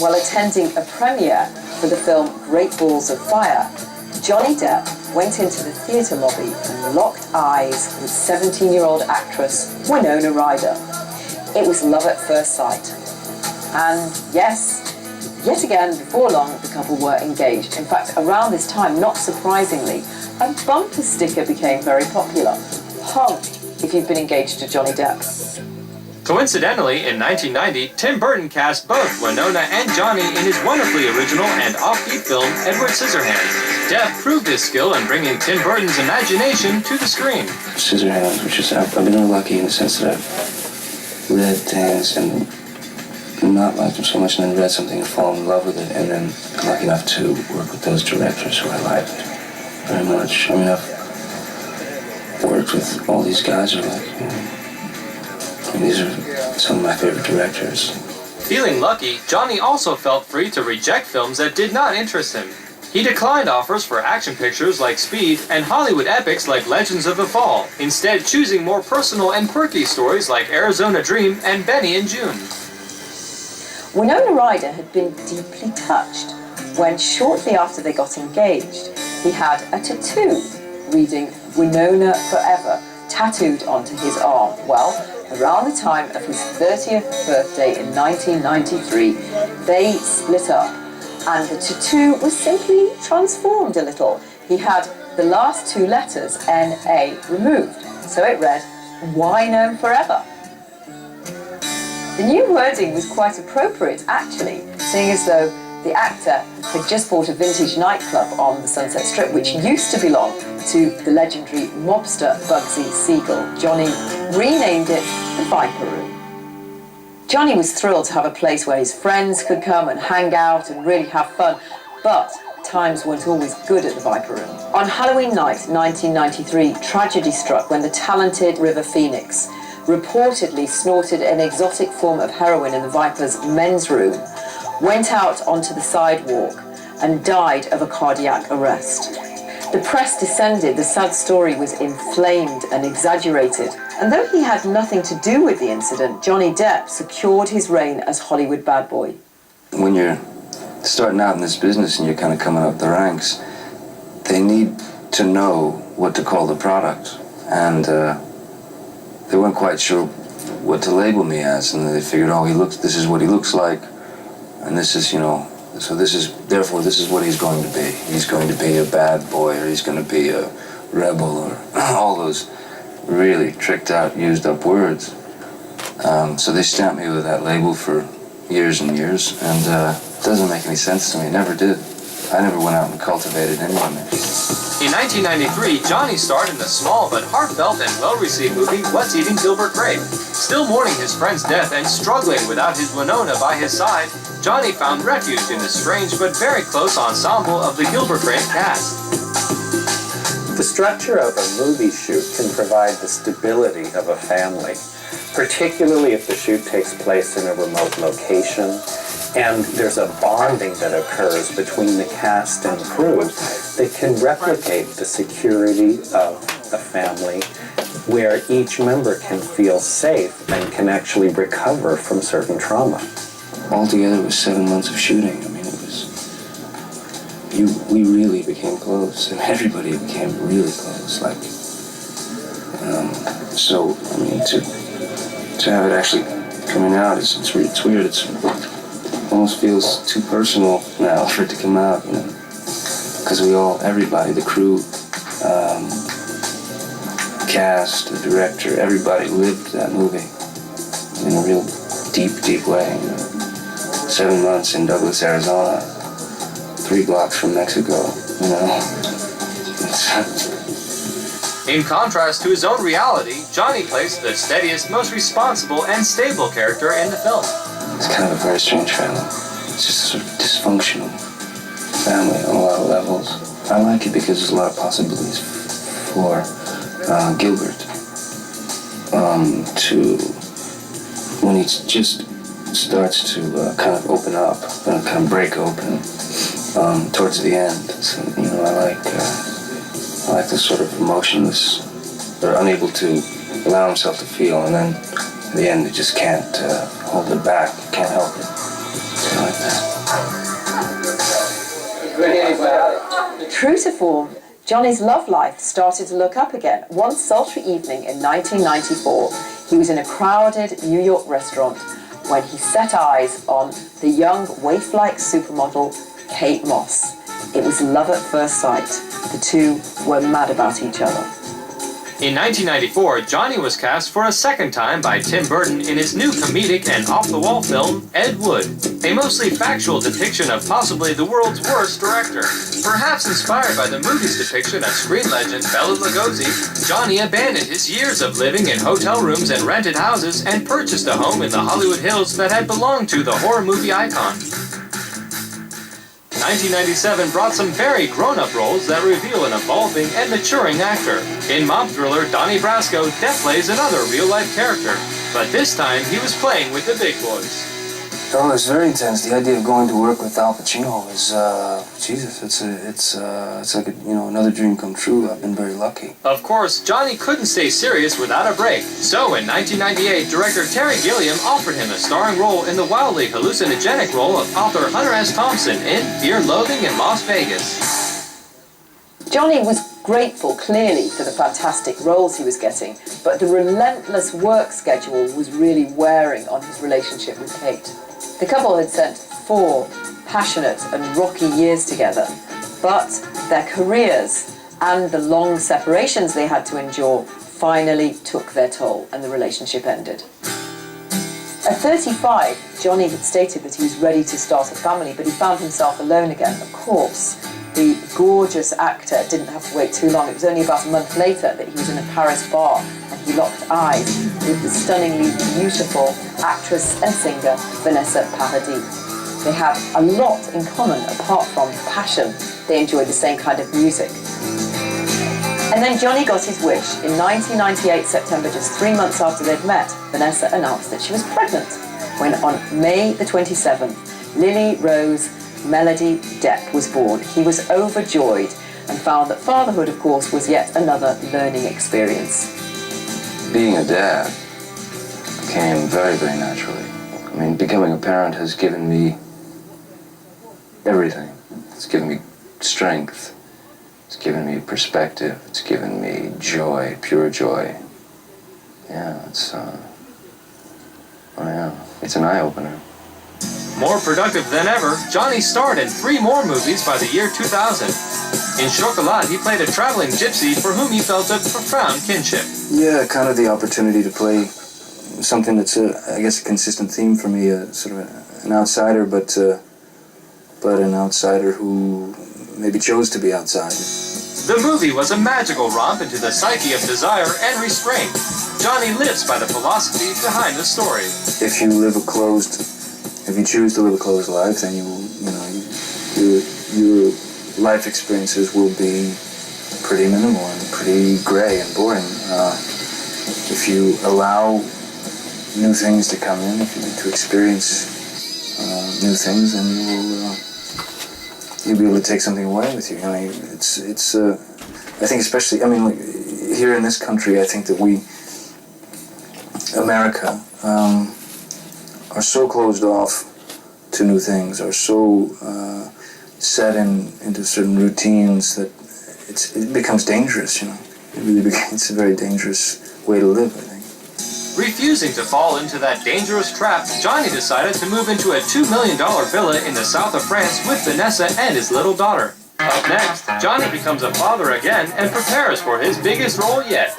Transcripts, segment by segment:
while attending a premiere for the film Great Balls of Fire, Johnny Depp went into the theatre lobby and locked eyes with 17-year-old actress Winona Ryder. It was love at first sight. And yes, yet again, before long, the couple were engaged. In fact, around this time, not surprisingly, a bumper sticker became very popular. Hung if you've been engaged to Johnny Depp. Coincidentally, in 1990, Tim Burton cast both Winona and Johnny in his wonderfully original and offbeat film, Edward Scissorhands. Depp proved his skill in bringing Tim Burton's imagination to the screen. Scissorhands, which is, I've been lucky in the sense that I've read things and not liked them so much, and then read something and fallen in love with it, and then lucky enough to work with those directors who I liked very much. I mean, I've worked with all these guys who are like, you know, and these are some of my favorite directors. Feeling lucky, Johnny also felt free to reject films that did not interest him. He declined offers for action pictures like Speed and Hollywood epics like Legends of the Fall, instead choosing more personal and quirky stories like Arizona Dream and Benny and June. Winona Ryder had been deeply touched when, shortly after they got engaged, he had a tattoo reading Winona Forever tattooed onto his arm. Well, around the time of his 30th birthday in 1993, they split up, and the tattoo was simply transformed a little. He had the last two letters, N-A, removed, so it read, Why Known Forever? The new wording was quite appropriate, actually, seeing as though the actor had just bought a vintage nightclub on the Sunset Strip, which used to belong to the legendary mobster Bugsy Siegel. Johnny renamed it the Viper Room. Johnny was thrilled to have a place where his friends could come and hang out and really have fun, but times weren't always good at the Viper Room. On Halloween night, 1993, tragedy struck when the talented River Phoenix reportedly snorted an exotic form of heroin in the Viper's men's room, went out onto the sidewalk and died of a cardiac arrest. The press descended, the sad story was inflamed and exaggerated, and though he had nothing to do with the incident, Johnny Depp secured his reign as Hollywood bad boy. When you're starting out in this business and you're kind of coming up the ranks, they need to know what to call the product, and they weren't quite sure what to label me as, and they figured, oh, this is what he looks like, and this is, you know, so therefore this is what he's going to be. He's going to be a bad boy, or he's going to be a rebel, or all those really tricked out, used up words. So they stamped me with that label for years and years, and it doesn't make any sense to me, it never did. I never went out and cultivated any image. In 1993, Johnny starred in the small but heartfelt and well-received movie What's Eating Gilbert Grape. Still mourning his friend's death and struggling without his Winona by his side, Johnny found refuge in the strange but very close ensemble of the Gilbert Grape cast. The structure of a movie shoot can provide the stability of a family, particularly if the shoot takes place in a remote location, and there's a bonding that occurs between the cast and crew that can replicate the security of a family, where each member can feel safe and can actually recover from certain trauma. Altogether, it was 7 months of shooting. I mean, we really became close, and everybody became really close. Like, so I mean, to have it actually coming out, it's weird. It almost feels too personal now for it to come out, you know, because everybody, the crew, cast, the director, everybody lived that movie in a real deep way. You know. 7 months in Douglas, Arizona, 3 blocks from Mexico, you know. In contrast to his own reality, Johnny plays the steadiest, most responsible and stable character in the film. It's kind of a very strange family. It's just a sort of dysfunctional family on a lot of levels. I like it because there's a lot of possibilities for Gilbert when he just starts to kind of open up, kind of break open towards the end. So, you know, I like this sort of emotionless, or unable to allow himself to feel, and then at the end he just can't hold it back, can't help it. I like that. True to form, Johnny's love life started to look up again. One sultry evening in 1994, he was in a crowded New York restaurant when he set eyes on the young waif-like supermodel Kate Moss. It was love at first sight. The two were mad about each other. In 1994, Johnny was cast for a second time by Tim Burton in his new comedic and off-the-wall film, Ed Wood, a mostly factual depiction of possibly the world's worst director. Perhaps inspired by the movie's depiction of screen legend Bela Lugosi, Johnny abandoned his years of living in hotel rooms and rented houses and purchased a home in the Hollywood Hills that had belonged to the horror movie icon. 1997 brought some very grown-up roles that reveal an evolving and maturing actor. In mob thriller Donnie Brasco, Depp plays another real-life character, but this time he was playing with the big boys. Oh, it's very intense. The idea of going to work with Al Pacino is, Jesus, it's like another dream come true. I've been very lucky. Of course, Johnny couldn't stay serious without a break. So in 1998, director Terry Gilliam offered him a starring role in the wildly hallucinogenic role of author Hunter S. Thompson in Fear, Loathing in Las Vegas. Johnny was grateful, clearly, for the fantastic roles he was getting, but the relentless work schedule was really wearing on his relationship with Kate. The couple had spent 4 passionate and rocky years together, but their careers and the long separations they had to endure finally took their toll, and the relationship ended. At 35, Johnny had stated that he was ready to start a family, but he found himself alone again. Of course, the gorgeous actor didn't have to wait too long. It was only about a month later that he was in a Paris bar and he locked eyes with the stunningly beautiful actress and singer Vanessa Paradis. They had a lot in common apart from passion. They enjoyed the same kind of music. And then Johnny got his wish. In 1998 September, just 3 months after they'd met, Vanessa announced that she was pregnant, when on May the 27th, Lily Rose Melody Depp was born. He was overjoyed and found that fatherhood, of course, was yet another learning experience. Being a dad came very, very naturally. I mean, becoming a parent has given me everything. It's given me strength. It's given me perspective. It's given me joy, pure joy. Yeah, it's an eye-opener. More productive than ever, Johnny starred in 3 more movies by the year 2000. In Chocolat, he played a traveling gypsy for whom he felt a profound kinship. Yeah, kind of the opportunity to play something that's, I guess, a consistent theme for me, sort of an outsider, but an outsider who maybe chose to be outside. The movie was a magical romp into the psyche of desire and restraint. Johnny lives by the philosophy behind the story. If you choose to live a closed life, then your life experiences will be pretty minimal and pretty gray and boring. If you allow new things to come in, if you need to experience new things, then you'll be able to take something away with you. I mean, I think especially, here in this country, I think that America, are so closed off to new things, are so set into certain routines that it becomes dangerous, It really it's a very dangerous way to live, I think. Refusing to fall into that dangerous trap, Johnny decided to move into a $2 million villa in the south of France with Vanessa and his little daughter. Up next, Johnny becomes a father again and prepares for his biggest role yet.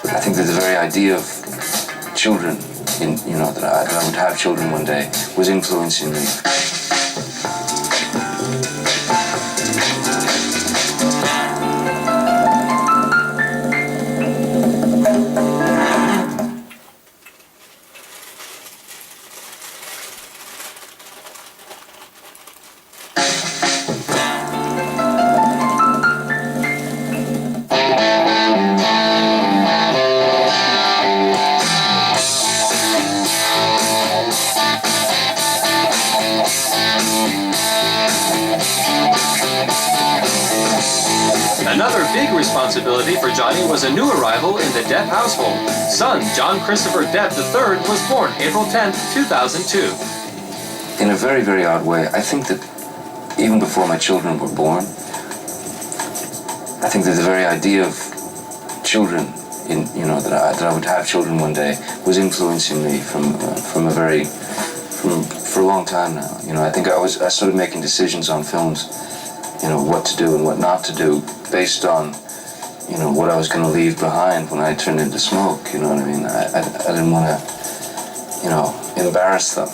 I think that the very idea of children, that I would have children one day, was influencing me. Another big responsibility for Johnny was a new arrival in the Depp household. Son John Christopher Depp III was born April 10, 2002. in a very, very odd way. I think that even before my children were born, I think that the very idea of children, that I would have children one day, was influencing me for a long time now. I think I started making decisions on films, what to do and what not to do based on, what I was going to leave behind when I turned into smoke. You know what I mean? I didn't want to, embarrass them,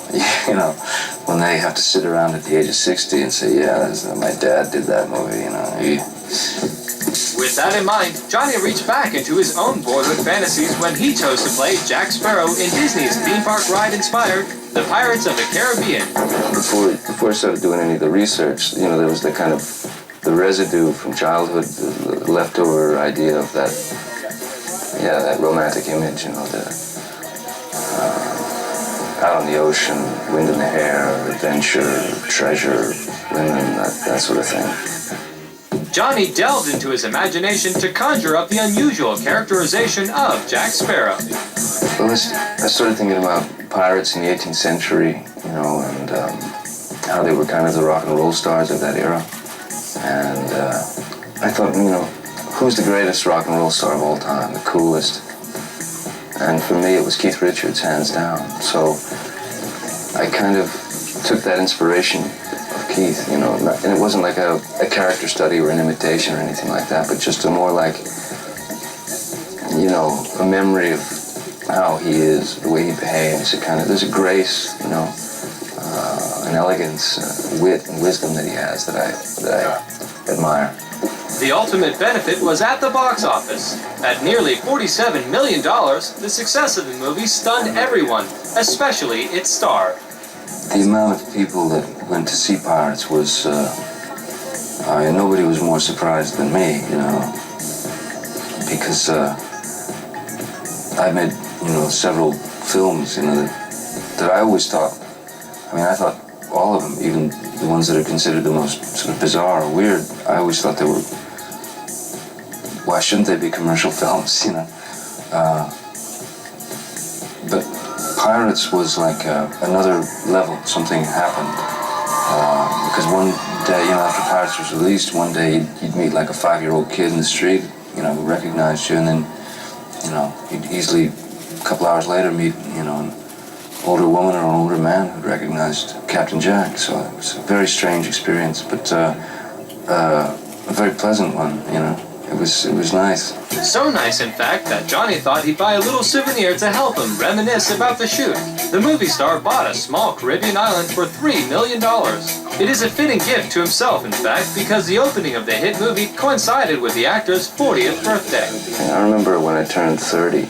when they have to sit around at the age of 60 and say, yeah, my dad did that movie, With that in mind, Johnny reached back into his own boyhood fantasies when he chose to play Jack Sparrow in Disney's theme park ride-inspired The Pirates of the Caribbean. Before I started doing any of the research, there was the kind of the residue from childhood, the leftover idea of that, that romantic image, out on the ocean, wind in the hair, adventure, treasure, women, that sort of thing. Johnny delved into his imagination to conjure up the unusual characterization of Jack Sparrow. Well, I started thinking about pirates in the 18th century, and how they were kind of the rock and roll stars of that era. And I thought, who's the greatest rock and roll star of all time, the coolest? And for me, it was Keith Richards, hands down. So I kind of took that inspiration of Keith, and it wasn't like a character study or an imitation or anything like that, but just a more like, a memory of how he is, the way he behaves. There's a grace, an elegance, wit and wisdom that he has that I admire. The ultimate benefit was at the box office. At nearly $47 million, the success of the movie stunned everyone, especially its star. The amount of people that went to see Pirates was, nobody was more surprised than me, because I made, several films, that I always thought, I thought all of them, even the ones that are considered the most sort of bizarre or weird, I always thought they were, why shouldn't they be commercial films, But Pirates was like another level. Something happened. Because one day, after Pirates was released, one day you'd meet like a 5-year-old kid in the street, who recognized you, and then, you'd easily, a couple hours later, meet, an older woman or an older man who'd recognized Captain Jack. So it was a very strange experience, but a very pleasant one, It was nice. So nice, in fact, that Johnny thought he'd buy a little souvenir to help him reminisce about the shoot. The movie star bought a small Caribbean island for $3 million. It is a fitting gift to himself, in fact, because the opening of the hit movie coincided with the actor's 40th birthday. I remember when I turned 30,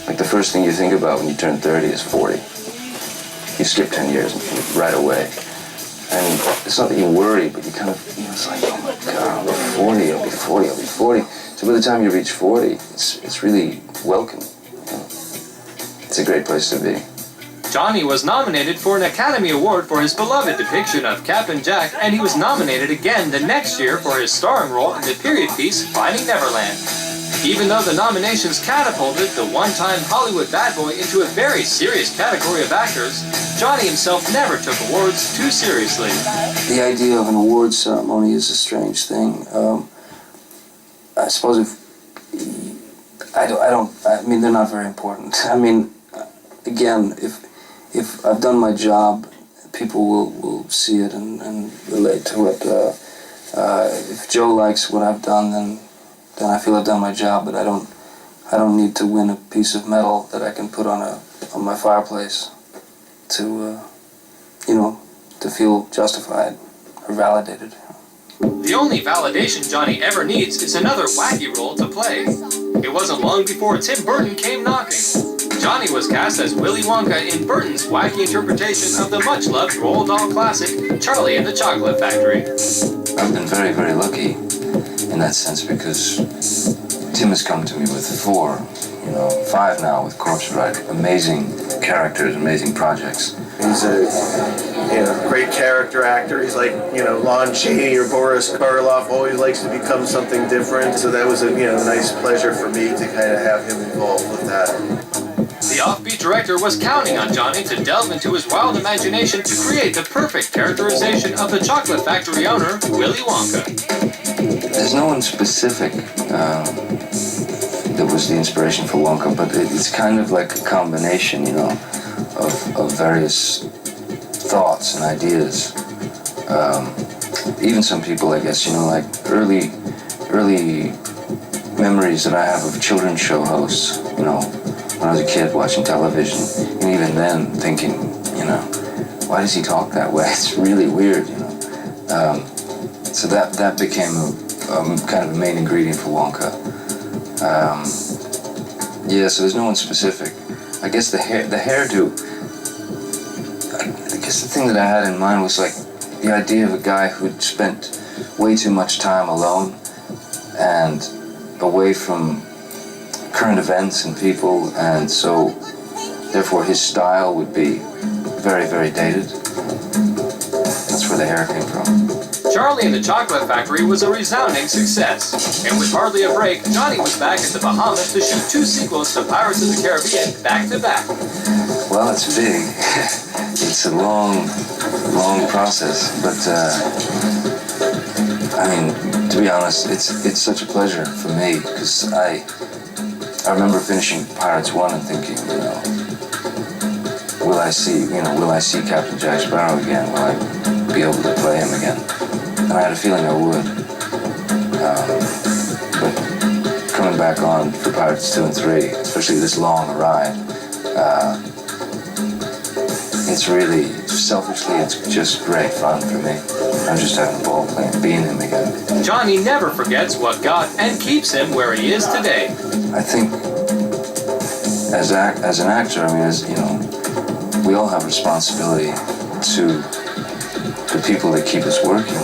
like the first thing you think about when you turn 30 is 40. You skip 10 years right away. And it's not that you worry, but you kind of, it's like, oh my God, I'll be 40, I'll be 40, I'll be 40. So by the time you reach 40, it's really welcome. It's a great place to be. Johnny was nominated for an Academy Award for his beloved depiction of Captain Jack, and he was nominated again the next year for his starring role in the period piece Finding Neverland. Even though the nominations catapulted the one-time Hollywood bad boy into a very serious category of actors, Johnny himself never took awards too seriously. The idea of an awards ceremony is a strange thing. I suppose they're not very important. Again, if I've done my job, people will see it and relate to it. If Joe likes what I've done, then I feel I've done my job, but I don't need to win a piece of metal that I can put on my fireplace to feel justified or validated. The only validation Johnny ever needs is another wacky role to play. It wasn't long before Tim Burton came knocking. Johnny was cast as Willy Wonka in Burton's wacky interpretation of the much-loved Roald Dahl classic, Charlie and the Chocolate Factory. I've been very, very lucky in that sense because Tim has come to me with 5 now with Corpse Bride. Amazing characters, amazing projects. He's a great character actor. He's like, Lon Chaney or Boris Karloff, always likes to become something different. So that was a nice pleasure for me to kind of have him involved with that. The offbeat director was counting on Johnny to delve into his wild imagination to create the perfect characterization of the chocolate factory owner, Willy Wonka. There's no one specific that was the inspiration for Wonka, but it's kind of like a combination, you know, of various thoughts and ideas. Even some people, I guess, you know, like early memories that I have of children's show hosts, you know, when I was a kid watching television, and even then thinking, you know, why does he talk that way? It's really weird, you know. So that became kind of a main ingredient for Wonka. Yeah, so there's no one specific. I guess the hairdo, I guess the thing that I had in mind was like the idea of a guy who'd spent way too much time alone and away from current events and people, and so therefore his style would be very, very dated. That's where the hair came from. Charlie and the Chocolate Factory was a resounding success, and with hardly a break, Johnny was back in the Bahamas to shoot 2 sequels to Pirates of the Caribbean back-to-back. Well, it's big. It's a long process, but I mean, to be honest, it's such a pleasure for me, because I remember finishing Pirates 1 and thinking, you know, will I see Captain Jack Sparrow again? Will I be able to play him again? And I had a feeling I would. But coming back on for Pirates 2 and 3, especially this long a ride, it's really, selfishly, it's just great fun for me. I'm just having a ball being him again. Johnny never forgets what got and keeps him where he is today. I think as an actor, I mean, as you know, we all have responsibility to the people that keep us working.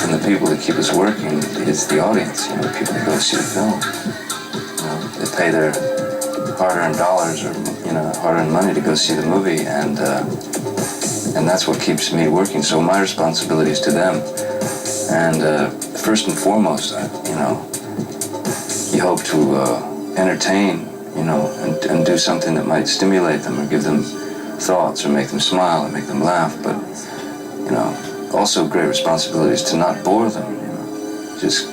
And the people that keep us working is the audience, you know, the people that go see the film. You know, they pay their hard-earned dollars or, you know, hard-earned money to go see the movie, and that's what keeps me working. So my responsibility is to them. And first and foremost, you know, you hope to entertain, you know, and do something that might stimulate them or give them thoughts or make them smile or make them laugh. But, you know, also great responsibility is to not bore them, you know, just,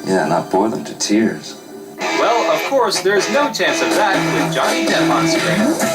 yeah, not bore them to tears. Well, of course, there's no chance of that with Johnny Depp on screen.